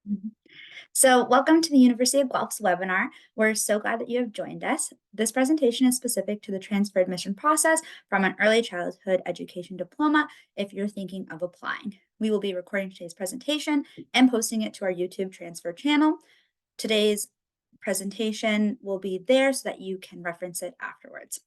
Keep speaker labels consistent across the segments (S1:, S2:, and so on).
S1: Mhm. So, welcome to the University of Guelph's webinar. We're so glad that you have joined us. This presentation is specific to the transfer admission process from an early childhood education diploma if you're thinking of applying. We will be recording today's presentation and posting it to our YouTube transfer channel. Today's presentation will be there so that you can reference it afterwards.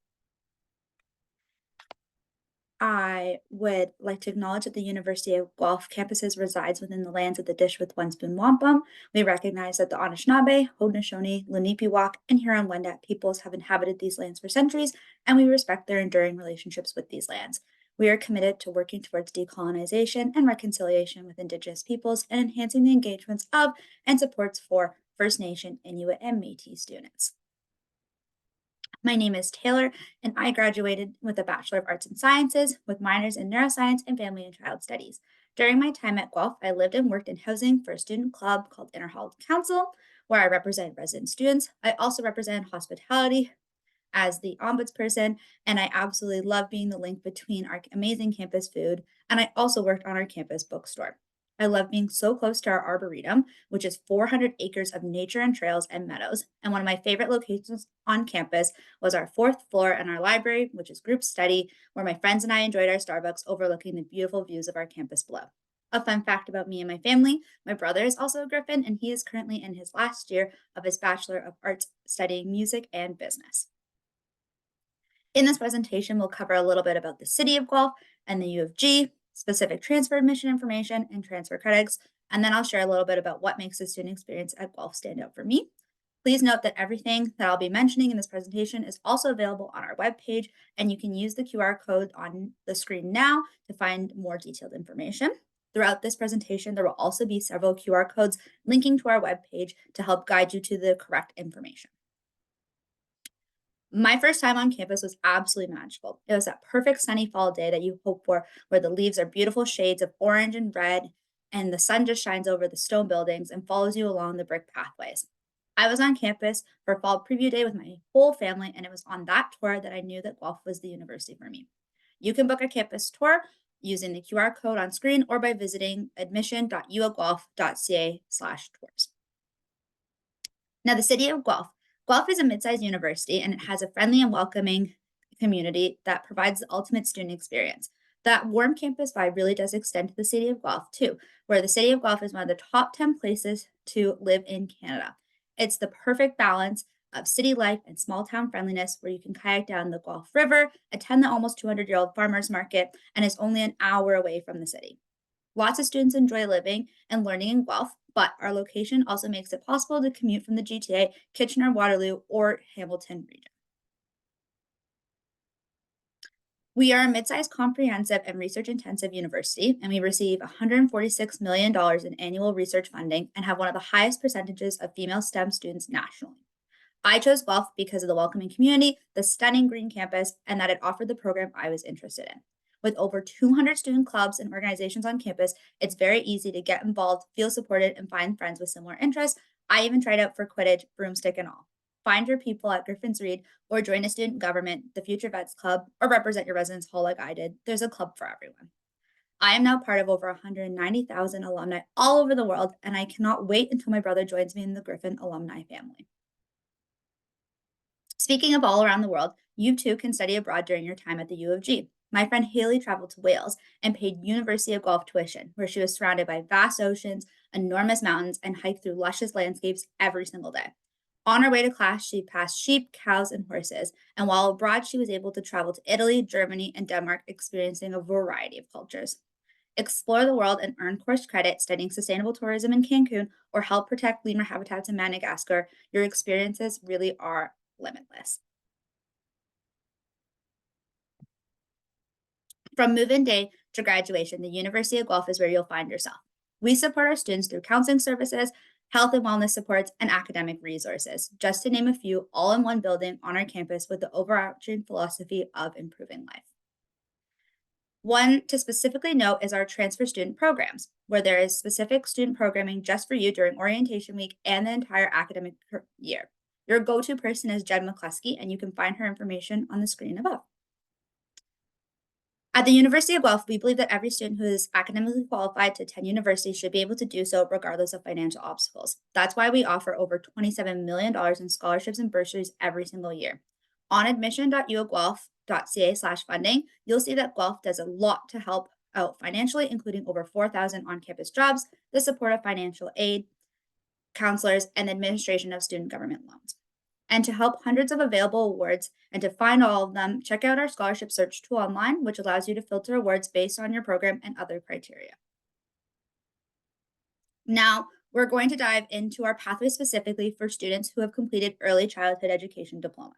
S1: I would like to acknowledge that the University of Guelph campuses resides within the lands of the Dish with One Spoon Wampum. We recognize that the Anishinaabe, Haudenosaunee, Lenape and Huron-Wendat peoples have inhabited these lands for centuries, and we respect their enduring relationships with these lands. We are committed to working towards decolonization and reconciliation with Indigenous peoples and enhancing the engagements of and supports for First Nation, Inuit, and Métis students. My name is Taylor, and I graduated with a Bachelor of Arts and Sciences with minors in neuroscience and family and child studies. During my time at Guelph, I lived and worked in housing for a student club called Interhall Council, where I represented resident students. I also represented hospitality as the ombudsperson, and I absolutely love being the link between our amazing campus food, and I also worked on our campus bookstore. I love being so close to our arboretum, which is 400 acres of nature and trails and meadows. And one of my favorite locations on campus was our fourth floor and our library, which is group study, where my friends and I enjoyed our Starbucks overlooking the beautiful views of our campus below. A fun fact about me and my family, my brother is also a Griffin, and he is currently in his last year of his Bachelor of Arts studying music and business. In this presentation, we'll cover a little bit about the City of Guelph and the U of G, specific transfer admission information and transfer credits, and then I'll share a little bit about what makes the student experience at Guelph stand out for me. Please note that everything that I'll be mentioning in this presentation is also available on our webpage, and you can use the QR code on the screen now to find more detailed information. Throughout this presentation, there will also be several QR codes linking to our webpage to help guide you to the correct information. My first time on campus was absolutely magical. It was that perfect sunny fall day that you hope for, where the leaves are beautiful shades of orange and red, and the sun just shines over the stone buildings and follows you along the brick pathways. I was on campus for fall preview day with my whole family, and it was on that tour that I knew that Guelph was the university for me. You can book a campus tour using the QR code on screen or by visiting admission.uaguelph.ca/tours. Now, the city of Guelph. Guelph is a mid-sized university, and it has a friendly and welcoming community that provides the ultimate student experience. That warm campus vibe really does extend to the city of Guelph, too, where the city of Guelph is one of the top 10 places to live in Canada. It's the perfect balance of city life and small town friendliness, where you can kayak down the Guelph River, attend the almost 200-year-old farmers market, and is only an hour away from the city. Lots of students enjoy living and learning in Guelph, but our location also makes it possible to commute from the GTA, Kitchener, Waterloo, or Hamilton region. We are a mid-sized, comprehensive, and research-intensive university, and we receive $146 million in annual research funding and have one of the highest percentages of female STEM students nationally. I chose Guelph because of the welcoming community, the stunning green campus, and that it offered the program I was interested in. With over 200 student clubs and organizations on campus, it's very easy to get involved, feel supported, and find friends with similar interests. I even tried out for Quidditch, broomstick, and all. Find your people at Griffin's Read or join a student government, the Future Vets Club, or represent your residence hall like I did. There's a club for everyone. I am now part of over 190,000 alumni all over the world, and I cannot wait until my brother joins me in the Griffin alumni family. Speaking of all around the world, you too can study abroad during your time at the U of G. My friend Haley traveled to Wales and paid University of Guelph tuition, where she was surrounded by vast oceans, enormous mountains, and hiked through luscious landscapes every single day. On her way to class, she passed sheep, cows, and horses, and while abroad, she was able to travel to Italy, Germany, and Denmark, experiencing a variety of cultures. Explore the world and earn course credit studying sustainable tourism in Cancun or help protect lemur habitats in Madagascar. Your experiences really are limitless. From move-in day to graduation, the University of Guelph is where you'll find yourself. We support our students through counseling services, health and wellness supports, and academic resources, just to name a few, all in one building on our campus with the overarching philosophy of improving life. One to specifically note is our transfer student programs, where there is specific student programming just for you during orientation week and the entire academic year. Your go-to person is Jen McCluskey, and you can find her information on the screen above. At the University of Guelph, we believe that every student who is academically qualified to attend university should be able to do so regardless of financial obstacles. That's why we offer over $27 million in scholarships and bursaries every single year. On admission.uofguelph.ca/funding, you'll see that Guelph does a lot to help out financially, including over 4,000 on campus jobs, the support of financial aid, counselors, and administration of student government loans. And to help hundreds of available awards and to find all of them, check out our scholarship search tool online, which allows you to filter awards based on your program and other criteria. Now, we're going to dive into our pathway specifically for students who have completed early childhood education diploma.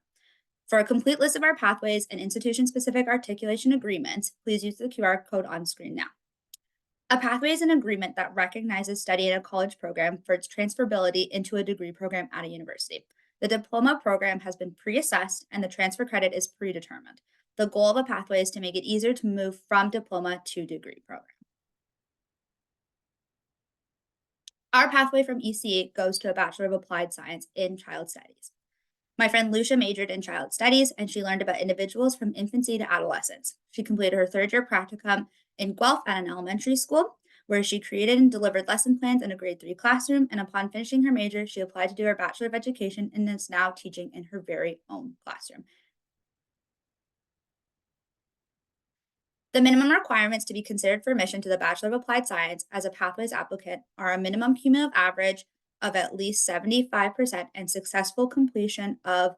S1: For a complete list of our pathways and institution specific articulation agreements, please use the QR code on screen now. A pathway is an agreement that recognizes study in a college program for its transferability into a degree program at a university. The diploma program has been pre assessed and the transfer credit is predetermined. The goal of a pathway is to make it easier to move from diploma to degree program. Our pathway from ECE goes to a Bachelor of Applied Science in Child Studies. My friend Lucia majored in child studies and she learned about individuals from infancy to adolescence. She completed her third year practicum in Guelph at an elementary school, where she created and delivered lesson plans in a grade 3 classroom. And upon finishing her major, she applied to do her Bachelor of Education and is now teaching in her very own classroom. The minimum requirements to be considered for admission to the Bachelor of Applied Science as a Pathways applicant are a minimum cumulative average of at least 75% and successful completion of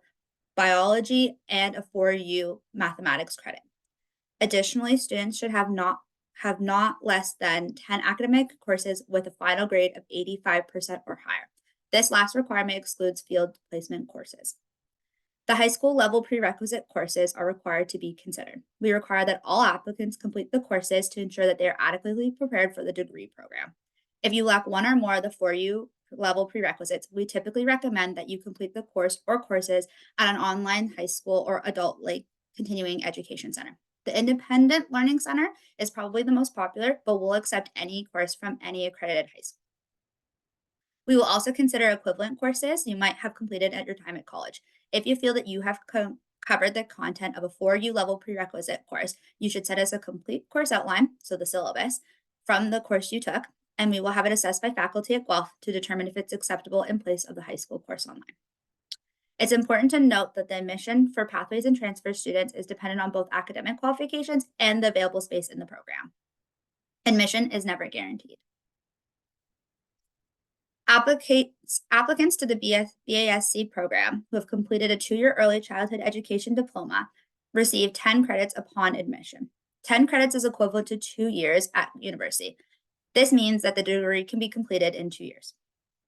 S1: biology and a 4U mathematics credit. Additionally, students should have not less than 10 academic courses with a final grade of 85% or higher. This last requirement excludes field placement courses. The high school level prerequisite courses are required to be considered. We require that all applicants complete the courses to ensure that they are adequately prepared for the degree program. If you lack one or more of the 4U level prerequisites, we typically recommend that you complete the course or courses at an online high school or adult continuing education center. The Independent Learning Center is probably the most popular, but will accept any course from any accredited high school. We will also consider equivalent courses you might have completed at your time at college. If you feel that you have covered the content of a 4U level prerequisite course, you should send us a complete course outline, so the syllabus, from the course you took, and we will have it assessed by faculty at Guelph to determine if it's acceptable in place of the high school course online. It's important to note that the admission for pathways and transfer students is dependent on both academic qualifications and the available space in the program. Admission is never guaranteed. Applicants to the BASC program who have completed a 2-year early childhood education diploma receive 10 credits upon admission. 10 credits is equivalent to 2 years at university. This means that the degree can be completed in 2 years.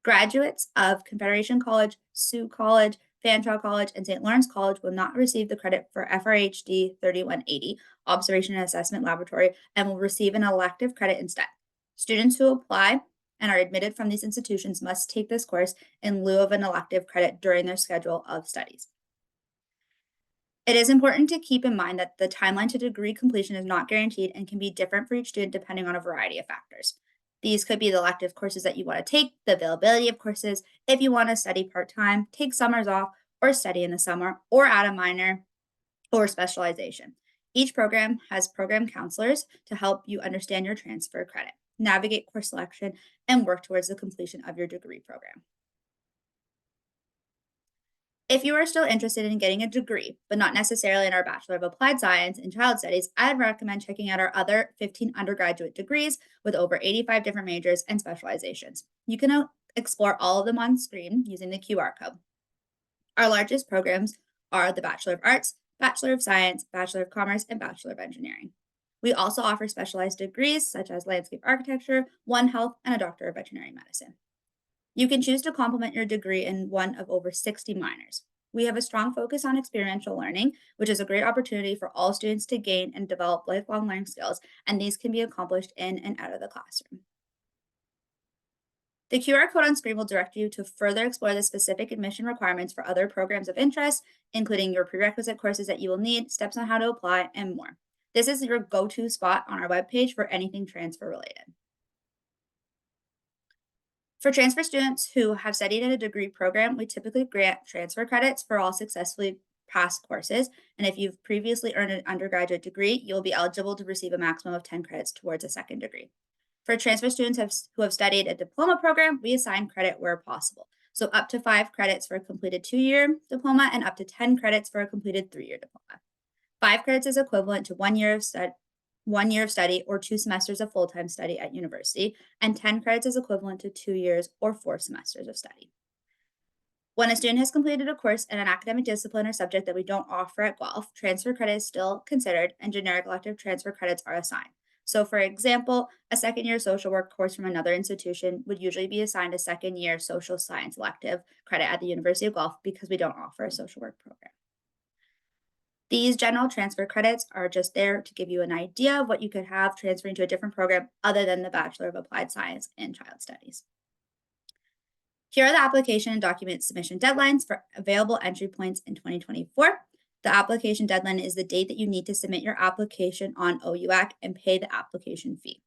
S1: Graduates of Confederation College, Sioux College, Fanshawe College, and St. Lawrence College will not receive the credit for FRHD 3180, Observation and Assessment Laboratory, and will receive an elective credit instead. Students who apply and are admitted from these institutions must take this course in lieu of an elective credit during their schedule of studies. It is important to keep in mind that the timeline to degree completion is not guaranteed and can be different for each student depending on a variety of factors. These could be the elective courses that you want to take, the availability of courses, if you want to study part-time, take summers off, or study in the summer, or add a minor or specialization. Each program has program counselors to help you understand your transfer credit, navigate course selection, and work towards the completion of your degree program. If you are still interested in getting a degree, but not necessarily in our Bachelor of Applied Science in Child Studies, I'd recommend checking out our other 15 undergraduate degrees with over 85 different majors and specializations. You can explore all of them on screen using the QR code. Our largest programs are the Bachelor of Arts, Bachelor of Science, Bachelor of Commerce, and Bachelor of Engineering. We also offer specialized degrees such as Landscape Architecture, One Health, and a Doctor of Veterinary Medicine. You can choose to complement your degree in one of over 60 minors. We have a strong focus on experiential learning, which is a great opportunity for all students to gain and develop lifelong learning skills, and these can be accomplished in and out of the classroom. The QR code on screen will direct you to further explore the specific admission requirements for other programs of interest, including your prerequisite courses that you will need, steps on how to apply, and more. This is your go-to spot on our webpage for anything transfer related. For transfer students who have studied in a degree program, we typically grant transfer credits for all successfully past courses. And if you've previously earned an undergraduate degree, you'll be eligible to receive a maximum of 10 credits towards a second degree. For transfer students who have studied a diploma program, we assign credit where possible. So up to 5 credits for a completed 2-year diploma and up to 10 credits for a completed 3-year diploma. 5 credits is equivalent to 1 year of study or 2 semesters of full-time study at university, and 10 credits is equivalent to 2 years or 4 semesters of study. When a student has completed a course in an academic discipline or subject that we don't offer at Guelph, transfer credit is still considered and generic elective transfer credits are assigned. So, for example, a second-year social work course from another institution would usually be assigned a second-year social science elective credit at the University of Guelph because we don't offer a social work program. These general transfer credits are just there to give you an idea of what you could have transferring to a different program other than the Bachelor of Applied Science in Child Studies. Here are the application and document submission deadlines for available entry points in 2024. The application deadline is the date that you need to submit your application on OUAC and pay the application fee.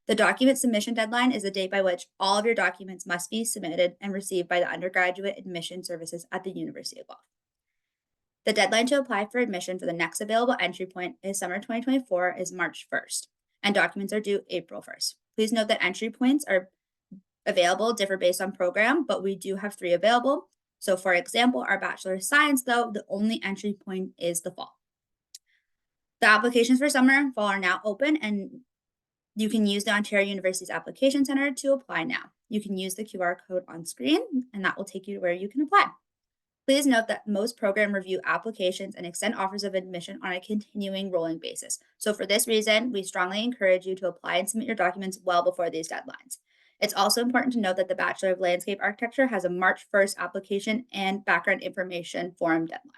S1: The document submission deadline is the date by which all of your documents must be submitted and received by the undergraduate admission services at the University of Guelph. The deadline to apply for admission for the next available entry point is summer 2024 is March 1st, and documents are due April 1st. Please note that entry points are available differ based on program, but we do have 3 available. So for example, our Bachelor of Science, though, the only entry point is the fall. The applications for summer and fall are now open, and you can use the Ontario University's Application Center to apply now. You can use the QR code on screen, and that will take you to where you can apply. Please note that most program review applications and extend offers of admission on a continuing rolling basis. So for this reason, we strongly encourage you to apply and submit your documents well before these deadlines. It's also important to note that the Bachelor of Landscape Architecture has a March 1st application and background information form deadline.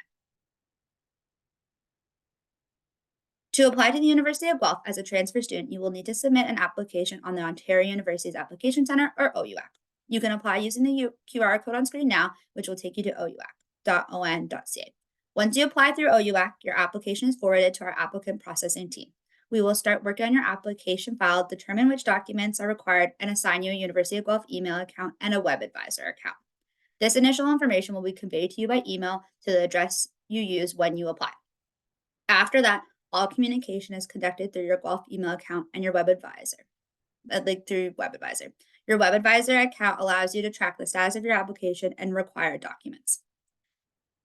S1: To apply to the University of Guelph as a transfer student, you will need to submit an application on the Ontario University's Application Center or OUAC. You can apply using the QR code on screen now, which will take you to ouac.on.ca. Once you apply through OUAC, your application is forwarded to our applicant processing team. We will start working on your application file, determine which documents are required, and assign you a University of Guelph email account and a web advisor account. This initial information will be conveyed to you by email to the address you use when you apply. After that, all communication is conducted through your Guelph email account and your web advisor, through web advisor. Your web advisor account allows you to track the status of your application and required documents.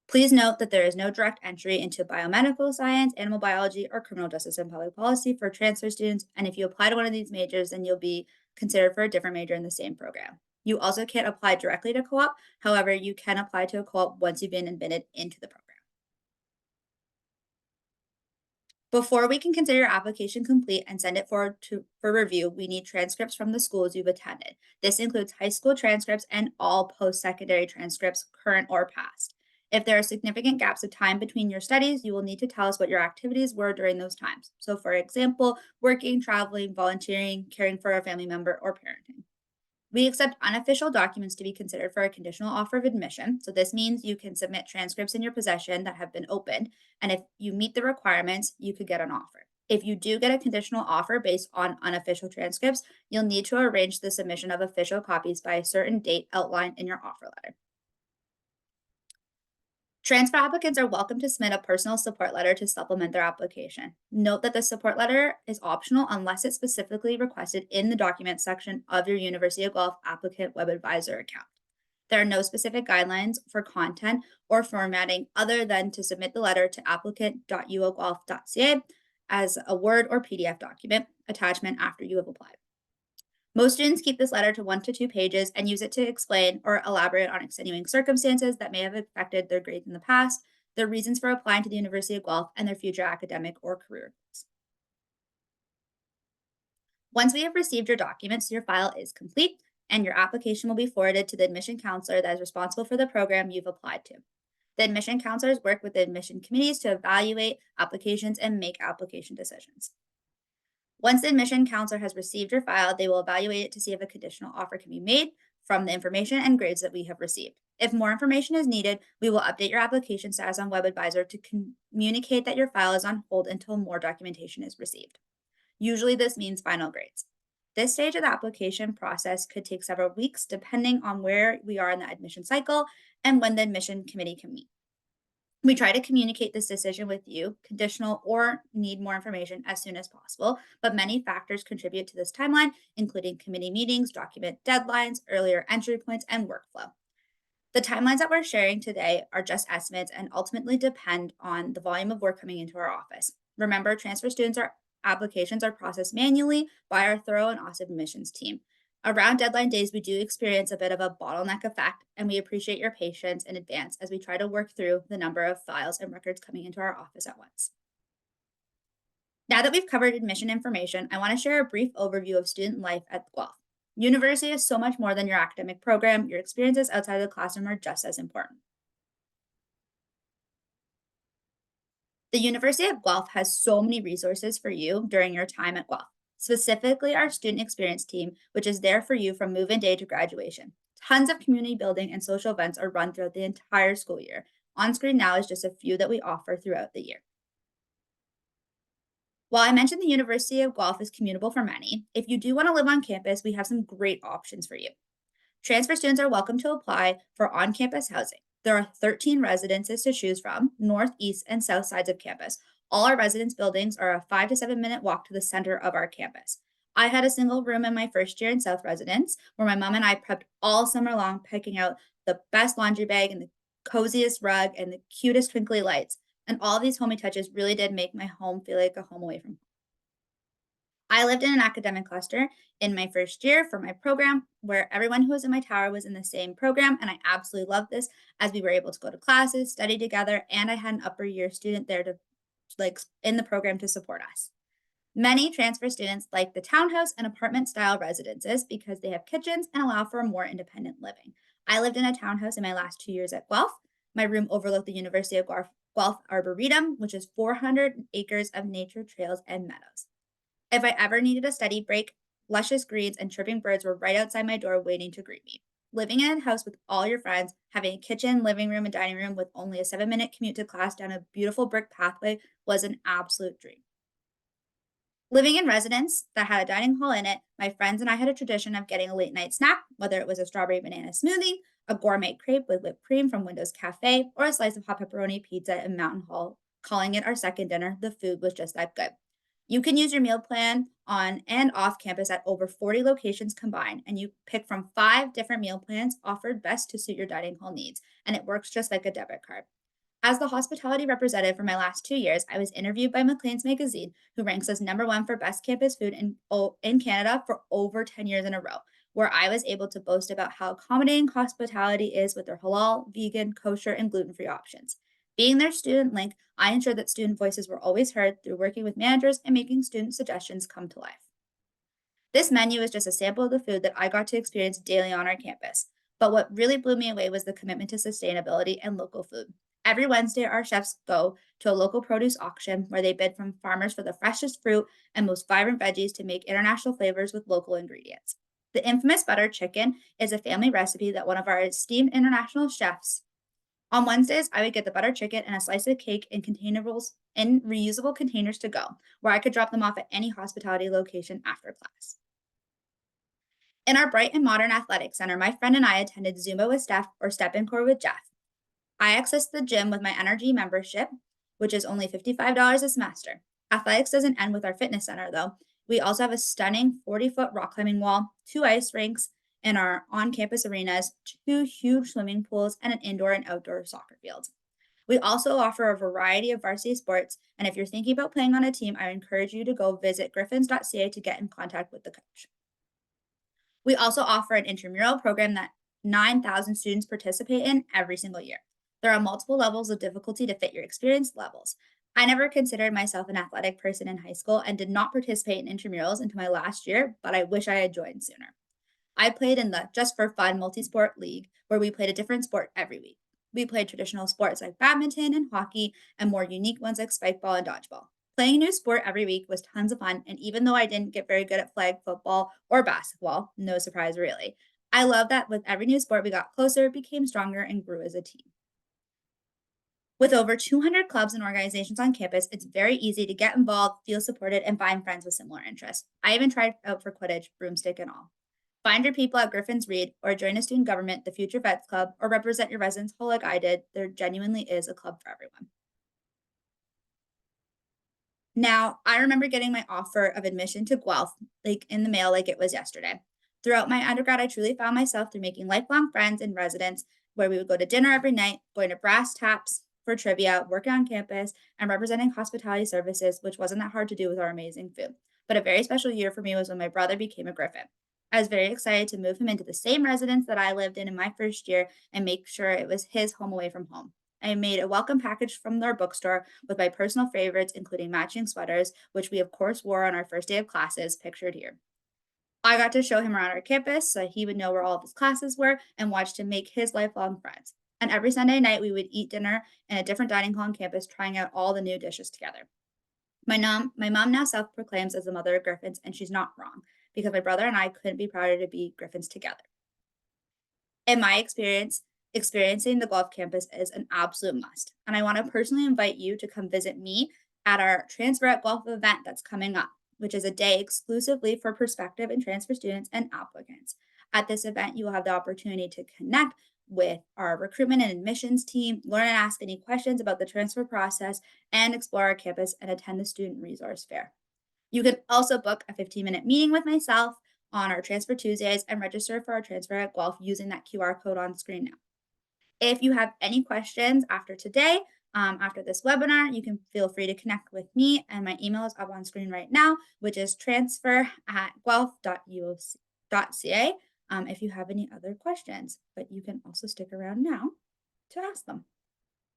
S1: Please note that there is no direct entry into biomedical science, animal biology, or criminal justice and public policy for transfer students, and if you apply to one of these majors, then you'll be considered for a different major in the same program. You also can't apply directly to co-op, however, you can apply to a co-op once you've been admitted into the program. Before we can consider your application complete and send it forward for review, we need transcripts from the schools you've attended. This includes high school transcripts and all post-secondary transcripts, current or past. If there are significant gaps of time between your studies, you will need to tell us what your activities were during those times. So, for example, working, traveling, volunteering, caring for a family member, or parenting. We accept unofficial documents to be considered for a conditional offer of admission. So this means you can submit transcripts in your possession that have been opened, and if you meet the requirements, you could get an offer. If you do get a conditional offer based on unofficial transcripts, you'll need to arrange the submission of official copies by a certain date outlined in your offer letter. Transfer applicants are welcome to submit a personal support letter to supplement their application. Note that the support letter is optional unless it's specifically requested in the documents section of your University of Guelph applicant web advisor account. There are no specific guidelines for content or formatting other than to submit the letter to applicant.uoguelph.ca as a Word or PDF document attachment after you have applied. Most students keep this letter to 1 to 2 pages and use it to explain or elaborate on extenuating circumstances that may have affected their grades in the past, their reasons for applying to the University of Guelph, and their future academic or career goals. Once we have received your documents, your file is complete, and your application will be forwarded to the admission counselor that is responsible for the program you've applied to. The admission counselors work with the admission committees to evaluate applications and make application decisions. Once the admission counselor has received your file, they will evaluate it to see if a conditional offer can be made from the information and grades that we have received. If more information is needed, we will update your application status on WebAdvisor to communicate that your file is on hold until more documentation is received. Usually this means final grades. This stage of the application process could take several weeks depending on where we are in the admission cycle and when the admission committee can meet. We try to communicate this decision with you, conditional or need more information as soon as possible, but many factors contribute to this timeline, including committee meetings, document deadlines, earlier entry points, and workflow. The timelines that we're sharing today are just estimates and ultimately depend on the volume of work coming into our office. Remember, transfer students' applications are processed manually by our thorough and awesome admissions team. Around deadline days, we do experience a bit of a bottleneck effect, and we appreciate your patience in advance as we try to work through the number of files and records coming into our office at once. Now that we've covered admission information, I want to share a brief overview of student life at Guelph. University is so much more than your academic program. Your experiences outside of the classroom are just as important. The University of Guelph has so many resources for you during your time at Guelph, specifically our student experience team, which is there for you from move in day to graduation. Tons of community building and social events are run throughout the entire school year. On screen now is just a few that we offer throughout the year. While I mentioned the University of Guelph is commutable for many, if you do want to live on campus, we have some great options for you. Transfer students are welcome to apply for on campus housing. There are 13 residences to choose from, north, east, and south sides of campus. All our residence buildings are a 5 to 7 minute walk to the center of our campus. I had a single room in my first year in South Residence where my mom and I prepped all summer long, picking out the best laundry bag and the coziest rug and the cutest twinkly lights. And all these homey touches really did make my home feel like a home away from home. I lived in an academic cluster in my first year for my program where everyone who was in my tower was in the same program. And I absolutely loved this as we were able to go to classes, study together, and I had an upper year student there to like in the program to support us. Many transfer students like the townhouse and apartment style residences because they have kitchens and allow for more independent living. I lived in a townhouse in my last 2 years at Guelph. My room overlooked the University of Guelph Arboretum, which is 400 acres of nature trails and meadows. If I ever needed a study break, luscious greens and chirping birds were right outside my door waiting to greet me. Living in a house with all your friends, having a kitchen, living room, and dining room with only a 7 minute commute to class down a beautiful brick pathway was an absolute dream. Living in residence that had a dining hall in it, my friends and I had a tradition of getting a late night snack, whether it was a strawberry banana smoothie, a gourmet crepe with whipped cream from Windows Cafe, or a slice of hot pepperoni pizza in Mountain Hall. Calling it our second dinner, the food was just that good. You can use your meal plan on and off campus at over 40 locations combined, and you pick from 5 different meal plans offered best to suit your dining hall needs, and it works just like a debit card. As the hospitality representative for my last 2 years, I was interviewed by Maclean's Magazine, who ranks us #1 for best campus food in Canada for over 10 years in a row, where I was able to boast about how accommodating hospitality is with their halal, vegan, kosher, and gluten free options. Being their student link, I ensured that student voices were always heard through working with managers and making student suggestions come to life. This menu is just a sample of the food that I got to experience daily on our campus. But what really blew me away was the commitment to sustainability and local food. Every Wednesday, our chefs go to a local produce auction where they bid from farmers for the freshest fruit and most vibrant veggies to make international flavors with local ingredients. The infamous butter chicken is a family recipe that one of our esteemed international chefs. On Wednesdays, I would get the butter chicken and a slice of cake in containerables in reusable containers to go, where I could drop them off at any hospitality location after class. In our bright and modern athletic center, my friend and I attended Zumba with Steph or Step and Core with Jeff. I accessed the gym with my energy membership, which is only $55 a semester. Athletics doesn't end with our fitness center, though. We also have a stunning 40-foot rock climbing wall, 2 ice rinks in our on campus arenas, 2 huge swimming pools, and an indoor and outdoor soccer field. We also offer a variety of varsity sports, and if you're thinking about playing on a team, I encourage you to go visit griffins.ca to get in contact with the coach. We also offer an intramural program that 9,000 students participate in every single year. There are multiple levels of difficulty to fit your experience levels. I never considered myself an athletic person in high school and did not participate in intramurals until my last year, but I wish I had joined sooner. I played in the Just for Fun multi-sport league where we played a different sport every week. We played traditional sports like badminton and hockey and more unique ones like spikeball and dodgeball. Playing a new sport every week was tons of fun, and even though I didn't get very good at flag football or basketball, no surprise really, I love that with every new sport we got closer, became stronger, and grew as a team. With over 200 clubs and organizations on campus, it's very easy to get involved, feel supported, and find friends with similar interests. I even tried out for Quidditch, broomstick and all. Find your people at Griffin's Read or join a student government, the Future Vets Club, or represent your residence hall like I did. There genuinely is a club for everyone. Now, I remember getting my offer of admission to Guelph like in the mail like it was yesterday. Throughout my undergrad, I truly found myself through making lifelong friends in residence where we would go to dinner every night, going to brass taps for trivia, working on campus, and representing hospitality services, which wasn't that hard to do with our amazing food. But a very special year for me was when my brother became a Griffin. I was very excited to move him into the same residence that I lived in my first year and make sure it was his home away from home. I made a welcome package from their bookstore with my personal favorites, including matching sweaters, which we of course wore on our first day of classes, pictured here. I got to show him around our campus so he would know where all of his classes were and watched him make his lifelong friends. And every Sunday night, we would eat dinner in a different dining hall on campus, trying out all the new dishes together. My mom now self proclaims as the mother of Griffins, and she's not wrong because my brother and I couldn't be prouder to be Griffins together. In my experience, experiencing the Guelph campus is an absolute must. And I want to personally invite you to come visit me at our Transfer at Guelph event that's coming up, which is a day exclusively for prospective and transfer students and applicants. At this event, you will have the opportunity to connect with our recruitment and admissions team, learn and ask any questions about the transfer process, and explore our campus and attend the student resource fair. You can also book a 15-minute meeting with myself on our Transfer Tuesdays and register for our transfer at Guelph using that QR code on screen now. If you have any questions after today, after this webinar, you can feel free to connect with me, and my email is up on screen right now, which is transfer@guelph.uoc.ca if you have any other questions, but you can also stick around now to ask them.